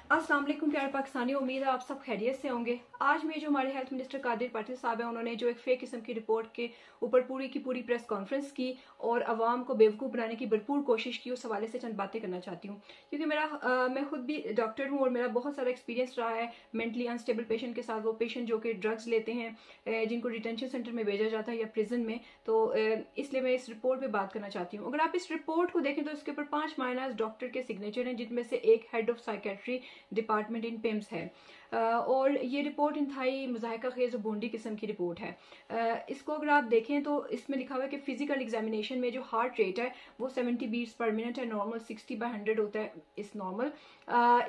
अस्सलाम वालेकुम प्यारे पाकिस्तानी, उम्मीद है आप सब खैरियत से होंगे। आज में जो हमारे हेल्थ मिनिस्टर कादिर पाटिल साहब हैं, उन्होंने जो एक फेक किस्म की रिपोर्ट के ऊपर पूरी की पूरी प्रेस कॉन्फ्रेंस की और अवाम को बेवकूफ़ बनाने की भरपूर कोशिश की। उस हवाले से चंद बातें करना चाहती हूँ, क्योंकि मैं खुद भी डॉक्टर हूँ और मेरा बहुत सारा एक्सपीरियंस रहा है मेंटली अनस्टेबल पेशेंट के साथ। वो पेशेंट जो कि ड्रग्स लेते हैं, जिनको डिटेंशन सेंटर में भेजा जाता है या प्रिजन में, तो इसलिए मैं इस रिपोर्ट पे बात करना चाहती हूँ। अगर आप इस रिपोर्ट को देखें तो इसके ऊपर 5 माइनस डॉक्टर के सिग्नेचर हैं, जिनमें से एक head of psychiatry department in PIMS है। और ये रिपोर्ट इंतहाई मुज़ाहिका खेज और बूंदी किस्म की रिपोर्ट है। इसको अगर आप देखें तो इसमें लिखा हुआ है कि फिजिकल एग्जामिनेशन में जो हार्ट रेट है वो 70 बीट्स पर मिनट है, नॉर्मल 60/100 होता है इस नॉर्मल।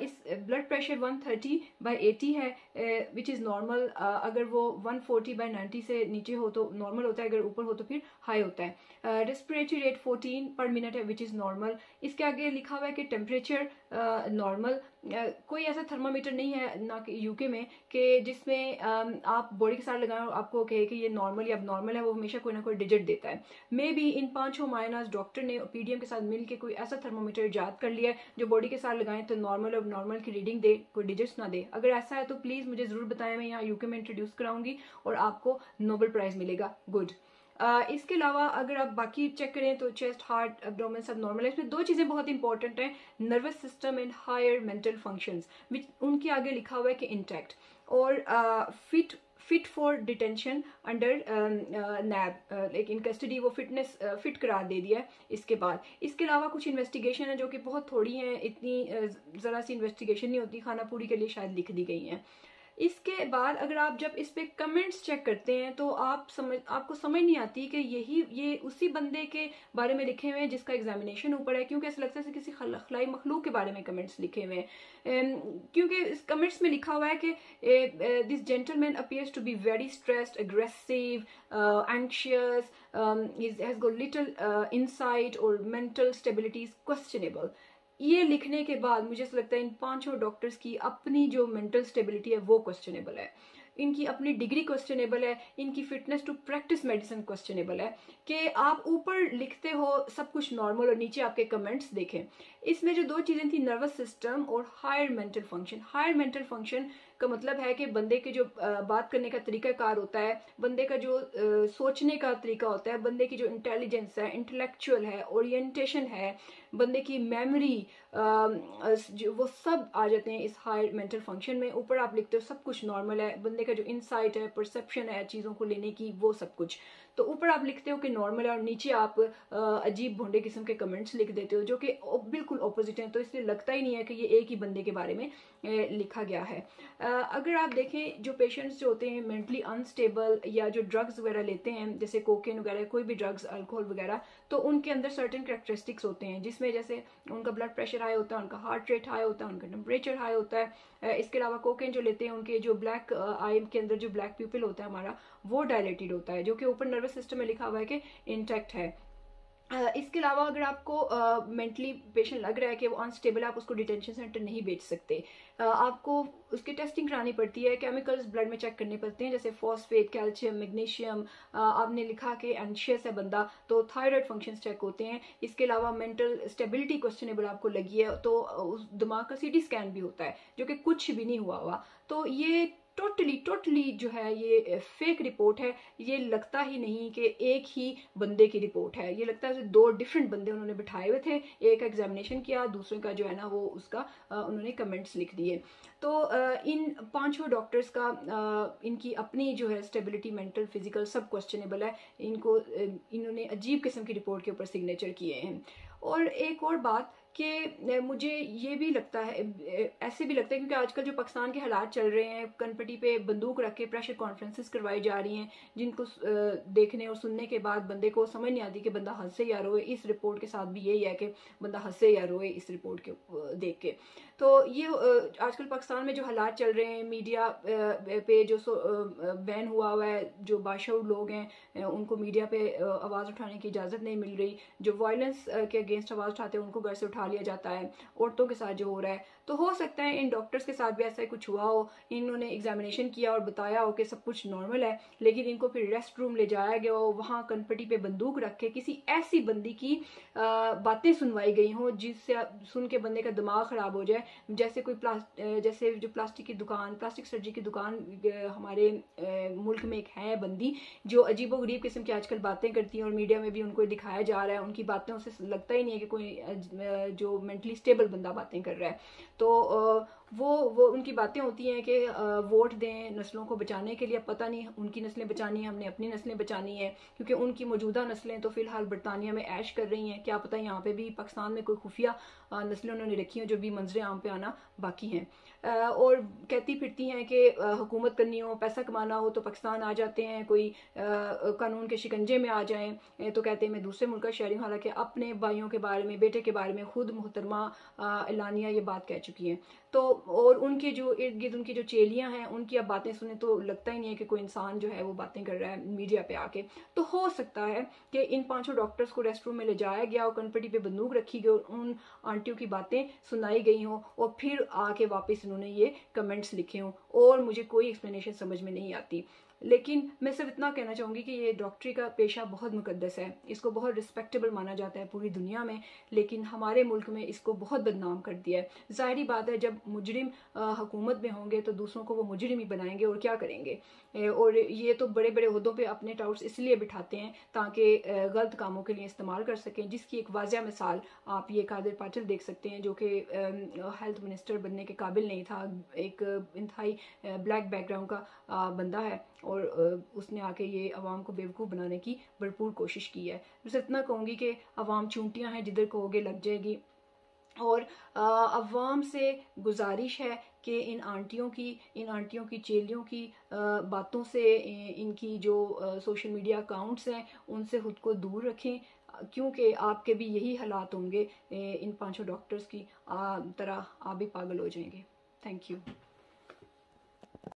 इस ब्लड प्रेशर 130/80 है विच इज़ नॉर्मल। अगर वो 140/90 से नीचे हो तो नॉर्मल होता है, अगर ऊपर हो तो फिर हाई होता है। रेस्पिरेटरी रेट 14 पर मिनट है विच इज़ नॉर्मल। इसके आगे लिखा हुआ है कि टेम्परेचर नॉर्मल। कोई ऐसा थर्मामीटर नहीं है ना कि यूके में कि जिसमें आप बॉडी के साथ लगाएं और आपको कहे कि ये नॉर्मल या अब नॉर्मल है। वो हमेशा कोई ना कोई डिजिट देता है। May be in 5 minus doctor ने पीडीएम के साथ मिलकर कोई ऐसा थर्मामीटर इजाद कर लिया है जो बॉडी के साथ लगाएं तो नॉर्मल और नॉर्मल की रीडिंग दे, कोई डिजिट्स ना दे। अगर ऐसा है तो प्लीज मुझे जरूर बताएं, मैं यहाँ यूके में इंट्रोड्यूस कराऊंगी और आपको नोबेल प्राइज मिलेगा। गुड। इसके अलावा अगर आप बाकी चेक करें तो चेस्ट, हार्ट, एब्डोमेन सब नॉर्मल है। इसमें 2 चीजें बहुत इंपॉर्टेंट हैं, nervous system and higher mental functions, उनके आगे लिखा हुआ है कि इंटैक्ट और fit for detention under NAB, लेकिन कस्टडी वो फिटनेस फिट करार दे दिया है इसके बाद। इसके अलावा कुछ इन्वेस्टिगेशन है जो कि बहुत थोड़ी हैं, इतनी ज़रा सी इन्वेस्टिगेशन नहीं होती, खाना पूरी के लिए शायद लिख दी गई हैं। इसके बाद अगर आप जब इस पे कमेंट्स चेक करते हैं तो आपको समझ नहीं आती कि ये उसी बंदे के बारे में लिखे हुए हैं जिसका एग्जामिनेशन ऊपर है, क्योंकि ऐसा लगता है किसी खलाई मखलूक के बारे में कमेंट्स लिखे हुए हैं। क्योंकि इस कमेंट्स में लिखा हुआ है कि this gentleman appears to be very stressed, aggressive, anxious, has got little insight और मेंटल स्टेबिलिटी इज क्वेश्चनेबल। ये लिखने के बाद मुझे ऐसा लगता है इन 5 डॉक्टर्स की अपनी जो मेंटल स्टेबिलिटी है वो क्वेश्चनेबल है, इनकी अपनी डिग्री क्वेश्चनेबल है, इनकी fitness to practice medicine questionable है। कि आप ऊपर लिखते हो सब कुछ नॉर्मल और नीचे आपके कमेंट्स देखें। इसमें जो 2 चीजें थी, नर्वस सिस्टम और higher mental function. Higher mental function का मतलब है कि बंदे के जो बात करने का तरीकाकार होता है, बंदे का जो सोचने का तरीका होता है, बंदे की जो इंटेलिजेंस है, इंटेलेक्चुअल है, ओरिएंटेशन है, बंदे की मेमोरी, वो सब आ जाते हैं इस हायर मेंटल फंक्शन में। ऊपर आप लिखते हो सब कुछ नॉर्मल है, बंदे का जो इंसाइट है, परसेप्शन है चीज़ों को लेने की, वो सब कुछ। तो ऊपर आप लिखते हो कि नॉर्मल है और नीचे आप अजीब भोंडे किस्म के कमेंट्स लिख देते हो जो कि बिल्कुल ऑपोजिट हैं। तो इसलिए लगता ही नहीं है कि ये एक ही बंदे के बारे में लिखा गया है। अगर आप देखें जो पेशेंट्स जो होते हैं मेंटली अनस्टेबल या जो ड्रग्स वगैरह लेते हैं, जैसे कोकेन वगैरह, कोई भी ड्रग्स, अल्कोहल वगैरह, तो उनके अंदर सर्टेन कैरेक्टरिस्टिक्स होते हैं जिसमें जैसे उनका ब्लड प्रेशर हाई होता है, उनका हार्ट रेट हाई होता है, उनका टेम्परेचर हाई होता है। इसके अलावा कोकेन जो लेते हैं उनके जो ब्लैक आई के अंदर जो ब्लैक प्यूपिल होता है हमारा, वो डायलेटेड होता है, जो कि ऊपर नर्वस सिस्टम में लिखा हुआ है कि इंटैक्ट है। इसके अलावा अगर आपको मेंटली पेशेंट लग रहा है कि वो अनस्टेबल है, आप उसको डिटेंशन सेंटर नहीं भेज सकते। आपको उसकी टेस्टिंग करानी पड़ती है, केमिकल्स ब्लड में चेक करने पड़ते हैं, जैसे फॉस्फेट, कैल्शियम, मैग्नीशियम। आपने लिखा कि एंशियस है बंदा तो थायराइड फंक्शंस चेक होते हैं। इसके अलावा मेंटल स्टेबिलिटी क्वेश्चनेबल आपको लगी है तो उस दिमाग का सीटी स्कैन भी होता है जो कि कुछ भी नहीं हुआ। तो ये टोटली जो है ये फेक रिपोर्ट है। ये लगता ही नहीं कि एक ही बंदे की रिपोर्ट है, ये लगता है 2 डिफरेंट बंदे उन्होंने बिठाए हुए थे, एक एग्जामिनेशन किया, दूसरे का जो है ना वो उसका उन्होंने कमेंट्स लिख दिए। तो इन 5 डॉक्टर्स का इनकी अपनी जो है स्टेबिलिटी, मेंटल, फिजिकल सब क्वेश्चनेबल है। इन्होंने अजीब किस्म की रिपोर्ट के ऊपर सिग्नेचर किए हैं। और एक और बात कि मुझे ये भी लगता है, ऐसे भी लगता है क्योंकि आजकल जो पाकिस्तान के हालात चल रहे हैं, कनपटी पे बंदूक रख के प्रेशर कॉन्फ्रेंसेस करवाई जा रही हैं, जिनको देखने और सुनने के बाद बंदे को समझ नहीं आती कि बंदा हंसे या रोए। इस रिपोर्ट के साथ भी यही है कि बंदा हंसे या रोए इस रिपोर्ट के देख के। तो ये आजकल पाकिस्तान में जो हालात चल रहे हैं, मीडिया पे जो बैन हुआ है, जो बाशऊर लोग हैं उनको मीडिया पे आवाज़ उठाने की इजाज़त नहीं मिल रही, जो वायलेंस के अगेंस्ट आवाज़ उठाते हैं उनको घर से उठा लिया जाता है, औरतों के साथ जो हो रहा है। तो हो सकता है इन डॉक्टर्स के साथ भी ऐसा कुछ हुआ हो, इन्होंने एग्जामिनेशन किया और बताया हो कि सब कुछ नॉर्मल है, लेकिन इनको फिर रेस्ट रूम ले जाया गया हो, वहाँ कनपटी पे बंदूक रख के किसी ऐसी बंदी की बातें सुनवाई गई हों जिससे सुन के बंदे का दिमाग खराब हो जाए। जैसे कोई जैसे जो प्लास्टिक की दुकान, प्लास्टिक सर्जरी की दुकान हमारे मुल्क में एक है बंदी जो अजीबोगरीब किस्म की आजकल बातें करती हैं और मीडिया में भी उनको दिखाया जा रहा है। उनकी बातों से लगता ही नहीं है कि कोई जो मेंटली स्टेबल बंदा बातें कर रहा है। तो वो उनकी बातें होती हैं कि वोट दें नस्लों को बचाने के लिए। पता नहीं उनकी नस्लें बचानी है, हमने अपनी नस्लें बचानी है, क्योंकि उनकी मौजूदा नस्लें तो फिलहाल बरतानिया में ऐश कर रही हैं। क्या पता यहाँ पे भी पाकिस्तान में कोई खुफिया नस्लें उन्होंने रखी हैं जो भी मंजरे आम पे आना बाकी हैं। और कहती फिरती हैं कि हुकूमत करनी हो, पैसा कमाना हो तो पाकिस्तान आ जाते हैं, कोई कानून के शिकंजे में आ जाएं तो कहते हैं मैं दूसरे मुल्क का शहरी हूँ। हालांकि अपने भाइयों के बारे में, बेटे के बारे में खुद मोहतरमा एलानिया ये बात कह चुकी हैं। तो और उनके जो इर्द गिर्द उनकी जो चेलियां हैं उनकी अब बातें सुने तो लगता ही नहीं है कि कोई इंसान जो है वो बातें कर रहा है मीडिया पे आके। तो हो सकता है कि इन 5 डॉक्टर्स को रेस्ट रूम में ले जाया गया और कनपटी पे बंदूक रखी गई और उन आंटियों की बातें सुनाई गई हों और फिर आके वापस उन्होंने ये कमेंट्स लिखे हों, और मुझे कोई एक्सप्लेनेशन समझ में नहीं आती। लेकिन मैं सिर्फ इतना कहना चाहूँगी कि ये डॉक्टरी का पेशा बहुत मुकद्दस है, इसको बहुत रिस्पेक्टेबल माना जाता है पूरी दुनिया में, लेकिन हमारे मुल्क में इसको बहुत बदनाम कर दिया है। ज़ाहिरी बात है जब मुजरिम हुकूमत में होंगे तो दूसरों को वो मुजरिम ही बनाएंगे और क्या करेंगे। और ये तो बड़े बड़े ओहदों पे अपने टाउट्स इसलिए बिठाते हैं ताकि गलत कामों के लिए इस्तेमाल कर सकें, जिसकी एक वाज़ह मिसाल आप ये कादिर पाटिल देख सकते हैं जो कि हेल्थ मिनिस्टर बनने के काबिल नहीं था, एक इंतहाई ब्लैक बैकग्राउंड का बंदा है और उसने आके ये अवाम को बेवकूफ़ बनाने की भरपूर कोशिश की है। बस इतना कहूँगी कि अवाम चूंटियाँ हैं, जिधर कहोगे लग जाएगी। और अवाम से गुजारिश है कि इन आंटियों की चेलियों की बातों से, इनकी जो सोशल मीडिया अकाउंट्स हैं उनसे खुद को दूर रखें, क्योंकि आपके भी यही हालात होंगे इन 5 डॉक्टर्स की तरह, आप भी पागल हो जाएंगे। Thank you.